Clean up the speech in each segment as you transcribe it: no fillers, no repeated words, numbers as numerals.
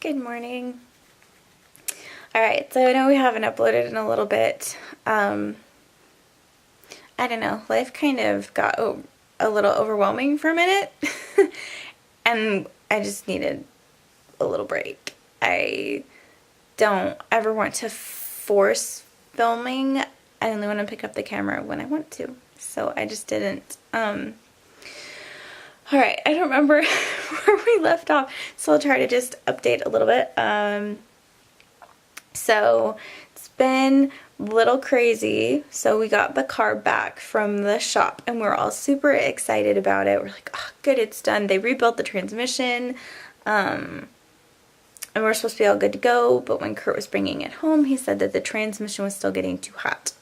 Good morning. Alright, so I know we haven't uploaded in a little bit. I don't know, life kind of got a little overwhelming for a minute. And I just needed a little break. I don't ever want to force filming. I only want to pick up the camera when I want to. So I just didn't. Alright, I don't remember where we left off, so I'll try to just update a little bit. So it's been a little crazy. So we got the car back from the shop and we're all super excited about it. We're like, oh, good, it's done. They rebuilt the transmission. And we're supposed to be all good to go. But when Kurt was bringing it home, he said that the transmission was still getting too hot.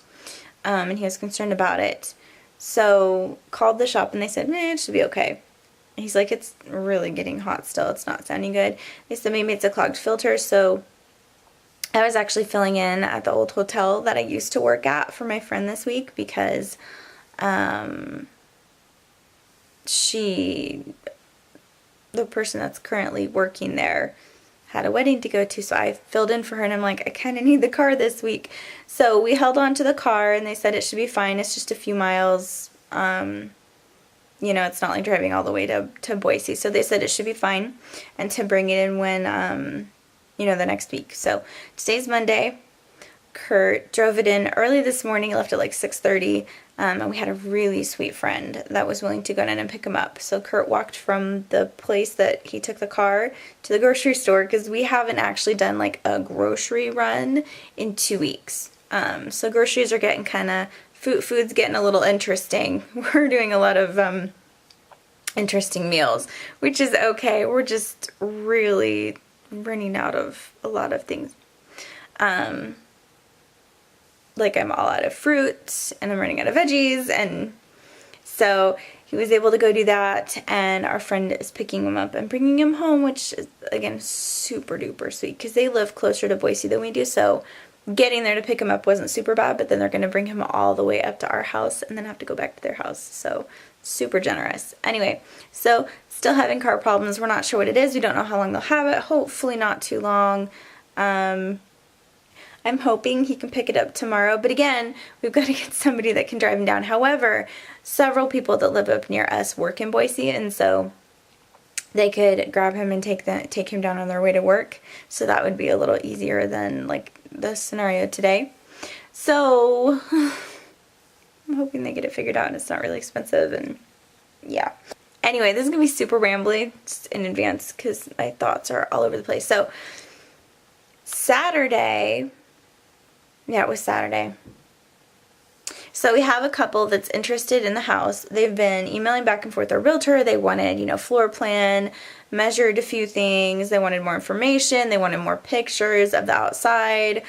And he was concerned about it. So called the shop and they said, it should be okay. And he's like, it's really getting hot still. It's not sounding good. They said maybe it's a clogged filter. So I was actually filling in at the old hotel that I used to work at for my friend this week because the person that's currently working there had a wedding to go to, so I filled in for her and I'm like, I kind of need the car this week. So we held on to the car and they said it should be fine. It's just a few miles. You know, it's not like driving all the way to Boise. So they said it should be fine and to bring it in when you know, the next week. So today's Monday. Kurt drove it in early this morning. He left at like 6:30. And we had a really sweet friend that was willing to go in and pick him up. So Kurt walked from the place that he took the car to the grocery store because we haven't actually done like a grocery run in 2 weeks. So groceries are getting kind of, food's getting a little interesting. We're doing a lot of interesting meals, which is okay. We're just really running out of a lot of things. Like I'm all out of fruit and I'm running out of veggies, and so he was able to go do that, and our friend is picking him up and bringing him home, which is again super duper sweet because they live closer to Boise than we do, so getting there to pick him up wasn't super bad, but then they're going to bring him all the way up to our house and then have to go back to their house, so super generous. Anyway, so still having car problems. We're not sure what it is. We don't know how long they'll have it. Hopefully not too long. I'm hoping he can pick it up tomorrow, but again, we've got to get somebody that can drive him down. However, several people that live up near us work in Boise, and so they could grab him and take him down on their way to work, so that would be a little easier than like the scenario today. So I'm hoping they get it figured out and it's not really expensive, and yeah. Anyway, this is going to be super rambly just in advance because my thoughts are all over the place. So Saturday, yeah, it was Saturday. So we have a couple that's interested in the house. They've been emailing back and forth their realtor. They wanted, you know, floor plan, measured a few things. They wanted more information. They wanted more pictures of the outside.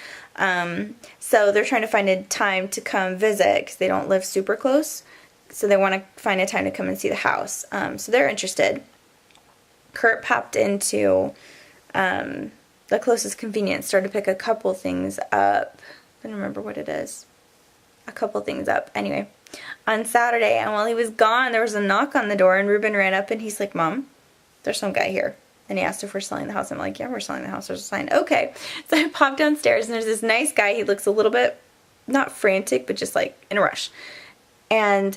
So they're trying to find a time to come visit because they don't live super close. So they want to find a time to come and see the house. So they're interested. Kurt popped into the closest convenience store to pick a couple things up. I don't remember what it is. A couple things up. Anyway, on Saturday, and while he was gone, there was a knock on the door, and Ruben ran up, and he's like, Mom, there's some guy here. And he asked if we're selling the house. I'm like, yeah, we're selling the house. There's a sign. Okay. So I popped downstairs, and there's this nice guy. He looks a little bit, not frantic, but just like in a rush. And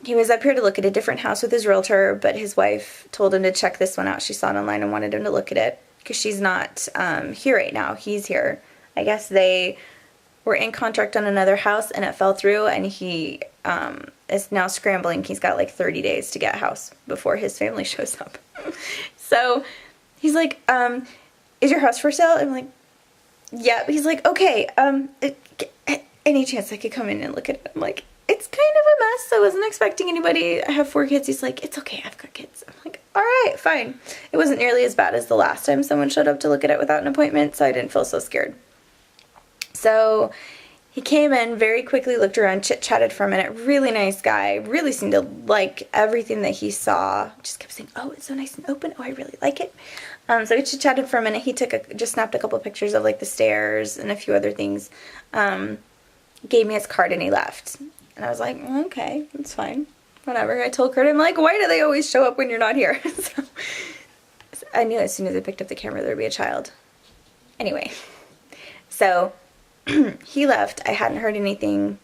he was up here to look at a different house with his realtor, but his wife told him to check this one out. She saw it online and wanted him to look at it because she's not here right now. He's here. I guess they were in contract on another house and it fell through, and he is now scrambling. He's got like 30 days to get a house before his family shows up. So he's like, is your house for sale? I'm like, yeah. He's like, okay, any chance I could come in and look at it? I'm like, it's kind of a mess. I wasn't expecting anybody. I have 4 kids. He's like, it's okay, I've got kids. I'm like, all right, fine. It wasn't nearly as bad as the last time someone showed up to look at it without an appointment, so I didn't feel so scared. So he came in, very quickly looked around, chit-chatted for a minute. Really nice guy. Really seemed to like everything that he saw. Just kept saying, oh, it's so nice and open. Oh, I really like it. So we chit-chatted for a minute. He just snapped a couple pictures of like the stairs and a few other things. Gave me his card and he left. And I was like, okay, that's fine. Whatever. I told Kurt, I'm like, why do they always show up when you're not here? So I knew as soon as I picked up the camera there would be a child. Anyway, so he left. I hadn't heard anything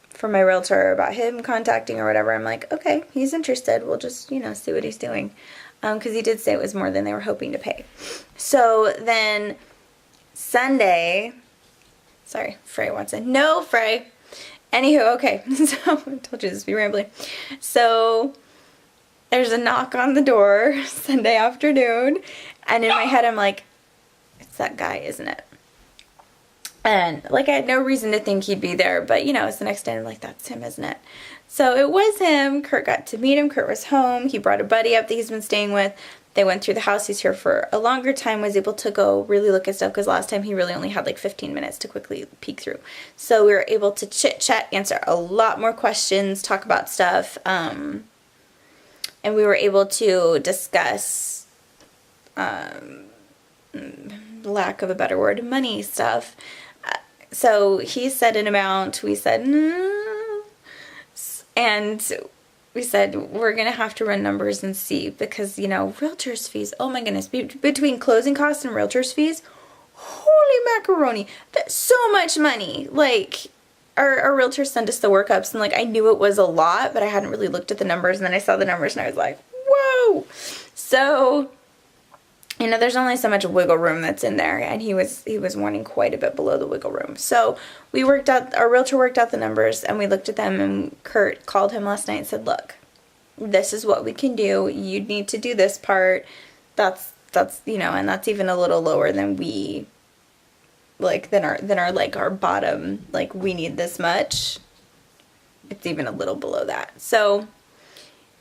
from my realtor about him contacting or whatever. I'm like, okay, he's interested. We'll just, see what he's doing. Because he did say it was more than they were hoping to pay. So then Sunday, sorry, Frey wants in. No, Frey. Anywho, okay. So I told you this would be rambling. So there's a knock on the door Sunday afternoon. And in my head, I'm like, it's that guy, isn't it? And, I had no reason to think he'd be there, but, it's the next day, and I'm like, that's him, isn't it? So it was him. Kurt got to meet him. Kurt was home. He brought a buddy up that he's been staying with. They went through the house. He's here for a longer time, was able to go really look at stuff, because last time he really only had, 15 minutes to quickly peek through. So we were able to chit-chat, answer a lot more questions, talk about stuff, and we were able to discuss, lack of a better word, money stuff. So he said an amount, we said, no. And we said, we're going to have to run numbers and see, because, realtor's fees, oh my goodness, between closing costs and realtor's fees, holy macaroni, that's so much money. Our realtor sent us the workups, and, I knew it was a lot, but I hadn't really looked at the numbers, and then I saw the numbers, and I was like, whoa. So, there's only so much wiggle room that's in there, and he was wanting quite a bit below the wiggle room. So our realtor worked out the numbers, and we looked at them, and Kurt called him last night and said, look, this is what we can do. You need to do this part. That's and that's even a little lower than we, than our bottom, we need this much. It's even a little below that. So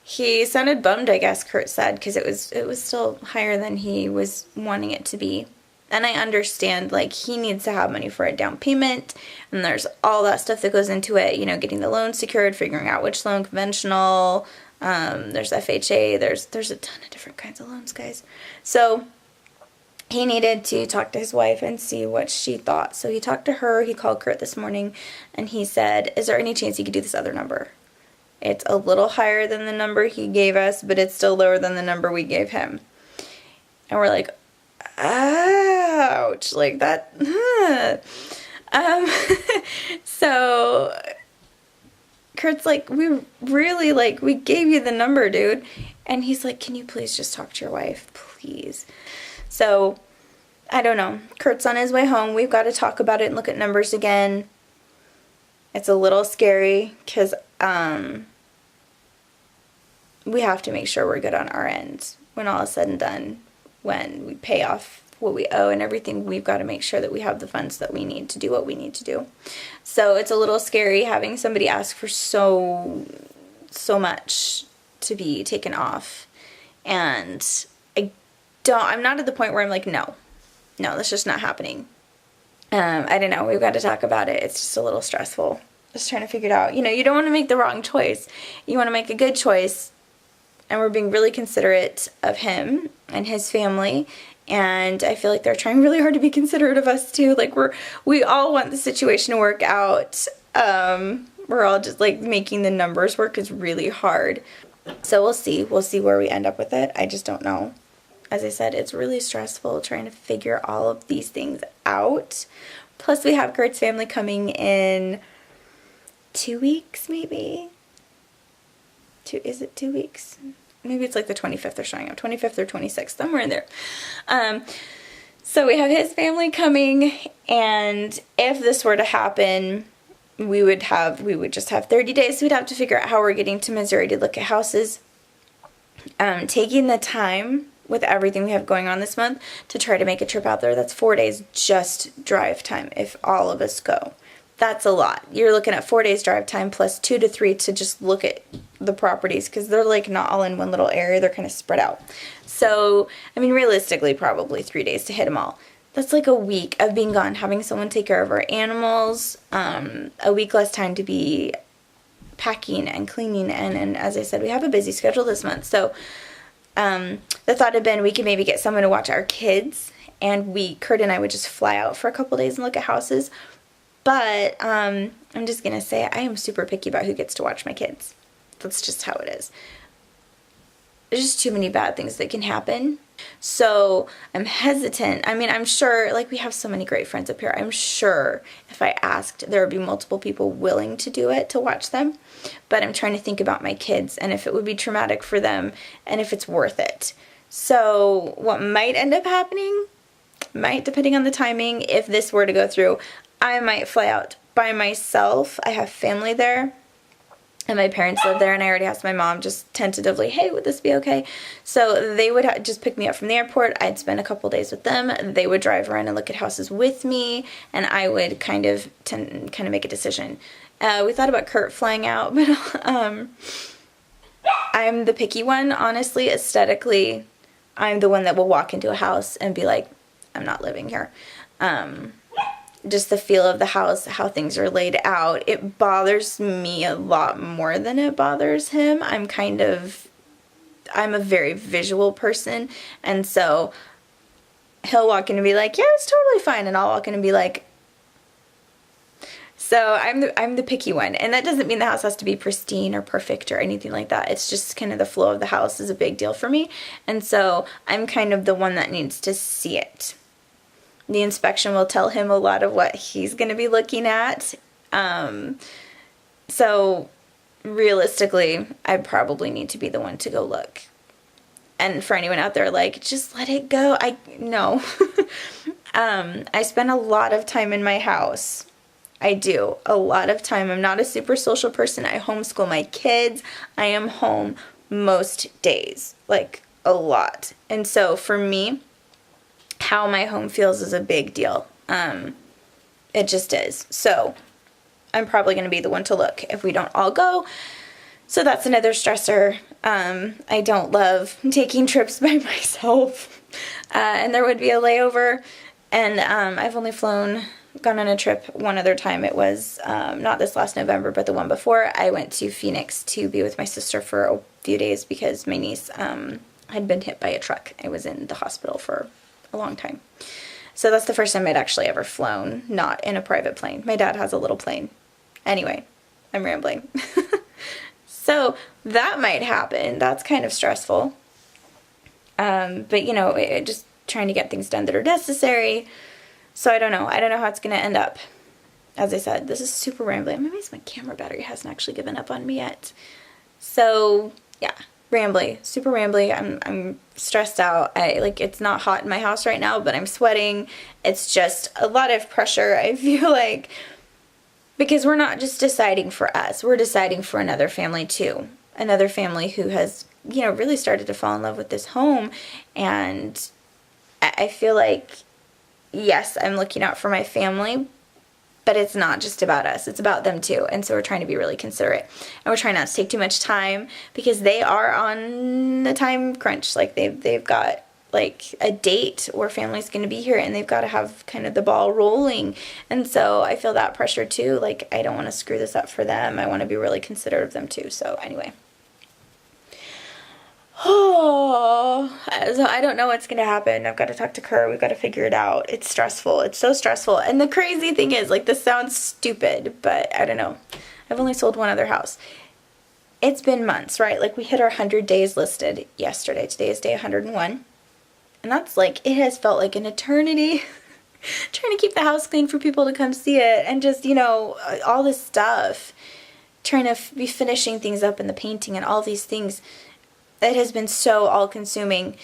he sounded bummed, I guess Kurt said, because it was still higher than he was wanting it to be. And I understand, he needs to have money for a down payment, and there's all that stuff that goes into it, getting the loan secured, figuring out which loan, conventional, there's FHA, there's a ton of different kinds of loans, guys. So he needed to talk to his wife and see what she thought. So he talked to her, he called Kurt this morning, and he said, is there any chance he could do this other number? It's a little higher than the number he gave us, but it's still lower than the number we gave him. And we're like, ouch, that, so Kurt's like, we really, we gave you the number, dude. And he's like, can you please just talk to your wife, please? So, I don't know. Kurt's on his way home. We've got to talk about it and look at numbers again. It's a little scary, because, we have to make sure we're good on our end. When all is said and done, when we pay off what we owe and everything, we've got to make sure that we have the funds that we need to do what we need to do. So it's a little scary having somebody ask for so much to be taken off. And I'm not at the point where I'm like, no, that's just not happening. I don't know. We've got to talk about it. It's just a little stressful. Just trying to figure it out. You don't want to make the wrong choice. You want to make a good choice. And we're being really considerate of him and his family. And I feel like they're trying really hard to be considerate of us too. We all want the situation to work out. We're all just making the numbers work is really hard. So we'll see. We'll see where we end up with it. I just don't know. As I said, it's really stressful trying to figure all of these things out. Plus we have Kurt's family coming in 2 weeks, maybe? Is it 2 weeks? Maybe it's the 25th they're showing up. 25th or 26th, somewhere in there. So we have his family coming, and if this were to happen, we would just have 30 days. So we'd have to figure out how we're getting to Missouri to look at houses. Taking the time with everything we have going on this month to try to make a trip out there. That's 4 days just drive time if all of us go. That's a lot. You're looking at 4 days drive time plus 2 to 3 to just look at the properties, because they're not all in one little area. They're kind of spread out. So, realistically, probably 3 days to hit them all. That's a week of being gone, having someone take care of our animals, a week less time to be packing and cleaning, and as I said, we have a busy schedule this month. So, the thought had been we could maybe get someone to watch our kids, and Kurt and I would just fly out for a couple days and look at houses. But I'm just going to say I am super picky about who gets to watch my kids. That's just how it is. There's just too many bad things that can happen. So I'm hesitant. I mean, I'm sure, like, we have so many great friends up here. I'm sure if I asked, there would be multiple people willing to do it, to watch them. But I'm trying to think about my kids and if it would be traumatic for them and if it's worth it. So what might end up happening, depending on the timing, if this were to go through, I might fly out by myself. I have family there. And my parents live there, and I already asked my mom just tentatively, hey, would this be okay? So they would just pick me up from the airport. I'd spend a couple days with them. They would drive around and look at houses with me, and I would kind of make a decision. We thought about Kurt flying out, but I'm the picky one, honestly. Aesthetically, I'm the one that will walk into a house and be like, I'm not living here. Just the feel of the house, how things are laid out, it bothers me a lot more than it bothers him. I'm a very visual person, and so he'll walk in and be like, yeah, it's totally fine, and I'll walk in and be like, so I'm the picky one, and that doesn't mean the house has to be pristine or perfect or anything like that. It's just kind of the flow of the house is a big deal for me, and so I'm kind of the one that needs to see it. The inspection will tell him a lot of what he's going to be looking at. So realistically, I probably need to be the one to go look. And for anyone out there, like, just let it go. No. I spend a lot of time in my house. I do. A lot of time. I'm not a super social person. I homeschool my kids. I am home most days. Like, a lot. And so for me, how my home feels is a big deal. It just is. So I'm probably going to be the one to look if we don't all go. So that's another stressor. I don't love taking trips by myself. And there would be a layover. And I've only gone on a trip one other time. It was not this last November, but the one before. I went to Phoenix to be with my sister for a few days because my niece had been hit by a truck. I was in the hospital for a long time. So that's the first time I'd actually ever flown, not in a private plane. My dad has a little plane. Anyway, I'm rambling. So that might happen. That's kind of stressful. But you know, just trying to get things done that are necessary. So I don't know. I don't know how it's going to end up. As I said, this is super rambling. I'm amazed my camera battery hasn't actually given up on me yet. So yeah. Rambly, super rambly. I'm stressed out. It's not hot in my house right now, but I'm sweating. It's just a lot of pressure, I feel like, because we're not just deciding for us. We're deciding for another family too. Another family who has, really started to fall in love with this home. And I feel like, yes, I'm looking out for my family, but it's not just about us. It's about them too. And so we're trying to be really considerate. And we're trying not to take too much time because they are on the time crunch. Like they've got like a date where family's going to be here and they've got to have kind of the ball rolling. And so I feel that pressure too. Like I don't want to screw this up for them. I want to be really considerate of them too. So anyway. Oh, so I don't know what's going to happen. I've got to talk to Kurt. We've got to figure it out. It's stressful. It's so stressful. And the crazy thing is, like, this sounds stupid, but I don't know. I've only sold one other house. It's been months, right? Like, we hit our 100 days listed yesterday. Today is day 101. And that's like, it has felt like an eternity trying to keep the house clean for people to come see it. And just, all this stuff. Trying to be finishing things up and the painting and all these things. It has been so all-consuming,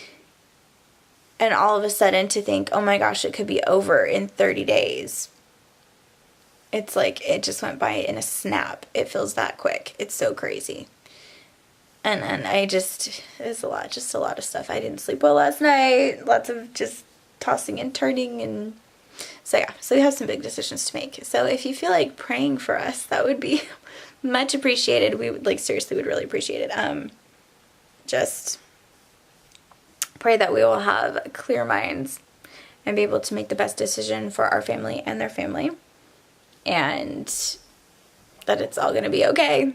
and all of a sudden to think, oh my gosh, it could be over in 30 days. It's like it just went by in a snap. It feels that quick. It's so crazy. And it's a lot of stuff. I didn't sleep well last night. Lots of just tossing and turning, and so yeah. So we have some big decisions to make. So if you feel like praying for us, that would be much appreciated. We would seriously would really appreciate it. Just pray that we will have clear minds and be able to make the best decision for our family and their family, and that it's all going to be okay,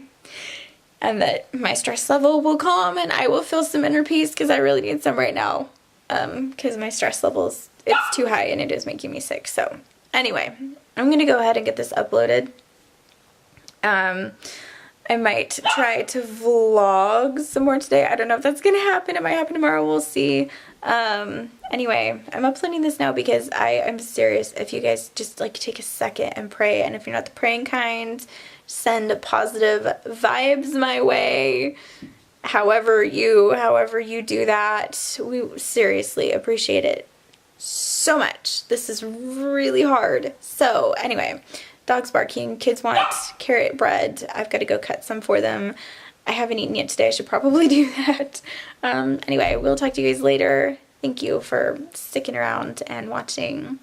and that my stress level will calm and I will feel some inner peace, because I really need some right now, because my stress levels, it's too high and it is making me sick. So anyway, I'm going to go ahead and get this uploaded. I might try to vlog some more today. I don't know if that's going to happen. It might happen tomorrow. We'll see. Anyway, I'm uploading this now because I'm serious. If you guys just like take a second and pray, and if you're not the praying kind, send positive vibes my way. However you do that, we seriously appreciate it so much. This is really hard. So anyway, dog's barking, kids want carrot bread. I've got to go cut some for them. I haven't eaten yet today. I should probably do that. Anyway, we'll talk to you guys later. Thank you for sticking around and watching.